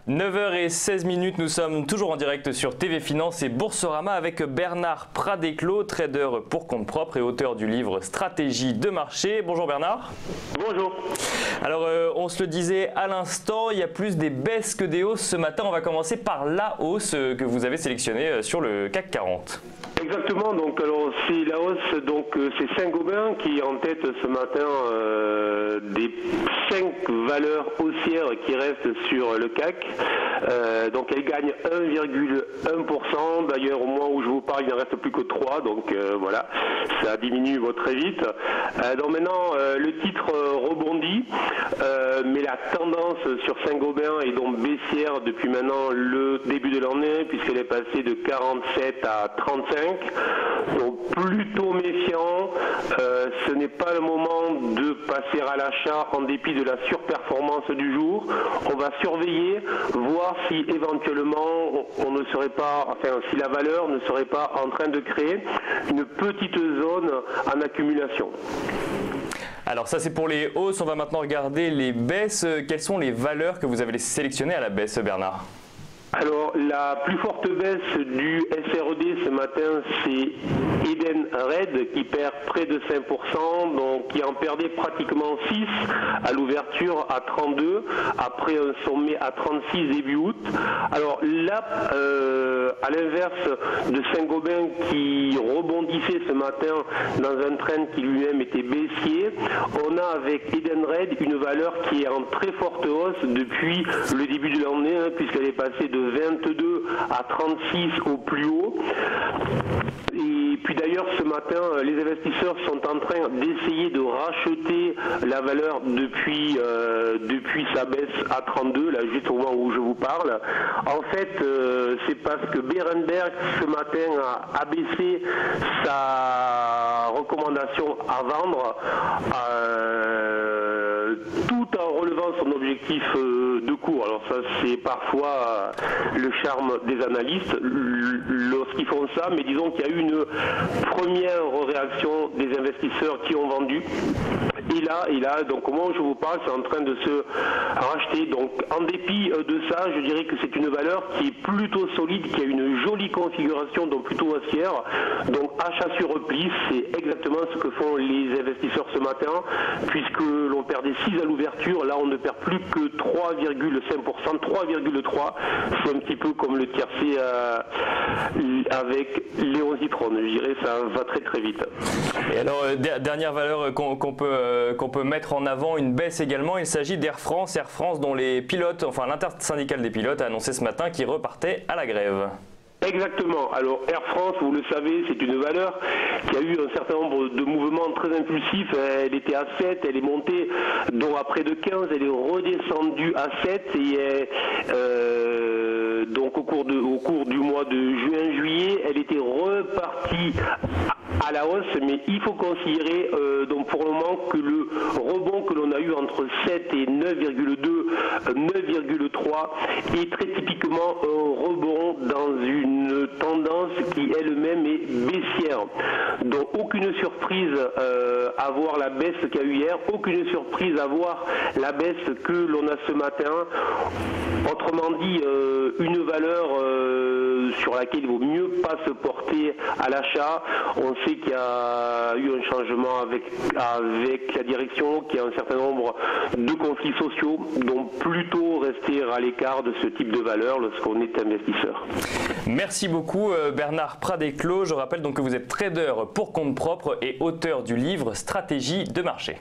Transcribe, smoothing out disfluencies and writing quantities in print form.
9h16, nous sommes toujours en direct sur TV Finance et Boursorama avec Bernard Pradeclos, trader pour compte propre et auteur du livre Stratégie de marché. Bonjour Bernard. Bonjour. Alors on se le disait à l'instant, il y a plus des baisses que des hausses ce matin. On va commencer par la hausse que vous avez sélectionnée sur le CAC 40. Exactement, donc alors c'est la hausse, donc c'est Saint-Gobain qui est en tête ce matin des 5 valeurs haussières qui restent sur le CAC. Donc elle gagne 1,1%, d'ailleurs au moment où je vous parle il ne reste plus que 3, donc voilà, ça diminue très vite. Donc maintenant le titre rebondit, mais la tendance sur Saint-Gobain est donc baissière depuis maintenant le début de l'année, puisqu'elle est passée de 47 à 35. Donc plutôt méfiant, ce n'est pas le moment de passer à l'achat en dépit de la surperformance du jour. On va surveiller, voir si éventuellement on ne serait pas, enfin si la valeur ne serait pas en train de créer une petite zone en accumulation. Alors ça c'est pour les hausses, on va maintenant regarder les baisses. Quelles sont les valeurs que vous avez sélectionnées à la baisse, Bernard ? Alors la plus forte baisse du SRED ce matin, c'est Edenred qui perd près de 5%, donc qui en perdait pratiquement 6 à l'ouverture à 32, après un sommet à 36 début août. Alors là, à l'inverse de Saint-Gobain qui rebondissait ce matin dans un trend qui lui-même était baissier, on a avec Edenred une valeur qui est en très forte hausse depuis le début de l'année, puisqu'elle est passée de 22 à 36 au plus haut. Et puis d'ailleurs ce matin, les investisseurs sont en train d'essayer de racheter la valeur depuis sa baisse à 32, là juste au moment où je vous parle. En fait, c'est parce que Berenberg ce matin a abaissé sa recommandation à vendre tout en relevant son objectif de cours. Alors ça c'est parfois le charme des analystes lorsqu'ils font ça, mais disons qu'il y a eu une première réaction des investisseurs qui ont vendu. Et là, donc au moment où je vous parle, c'est en train de se racheter. Donc en dépit de ça, je dirais que c'est une valeur qui est plutôt solide, qui a une jolie configuration, donc plutôt haussière. Donc achat sur repli, c'est exactement ce que font les investisseurs ce matin, puisque l'on perdait 6 à l'ouverture, là on ne perd plus que 3,5%, 3,3%. C'est un petit peu comme le tiercé avec Léon Zitron, je dirais ça va très très vite. Et alors dernière valeur qu'on peut mettre en avant, une baisse également, il s'agit d'Air France. Air France dont les pilotes, enfin l'intersyndicale des pilotes a annoncé ce matin qu'ils repartaient à la grève. Exactement. Alors Air France, vous le savez, c'est une valeur qui a eu un certain nombre de mouvements très impulsifs. Elle était à 7, elle est montée donc à près de 15, elle est redescendue à 7 et donc au cours du mois de juin-juillet, elle était repartie à la hausse, mais il faut considérer donc pour le moment que le rebond que l'on a eu entre 7 et 9,2, 9,3 est très typiquement un rebond dans une tendance qui elle-même est baissière. Donc aucune surprise à voir la baisse qu'il y a eu hier, aucune surprise à voir la baisse que l'on a ce matin. Autrement dit, une valeur sur laquelle il vaut mieux pas se porter à l'achat. On sait qu'il y a eu un changement avec la direction, qu'il y a un certain nombre de conflits sociaux, donc plutôt rester à l'écart de ce type de valeur lorsqu'on est investisseur. Merci beaucoup Bernard Pradeclos. Je rappelle donc que vous êtes trader pour compte propre et auteur du livre Stratégie de marché.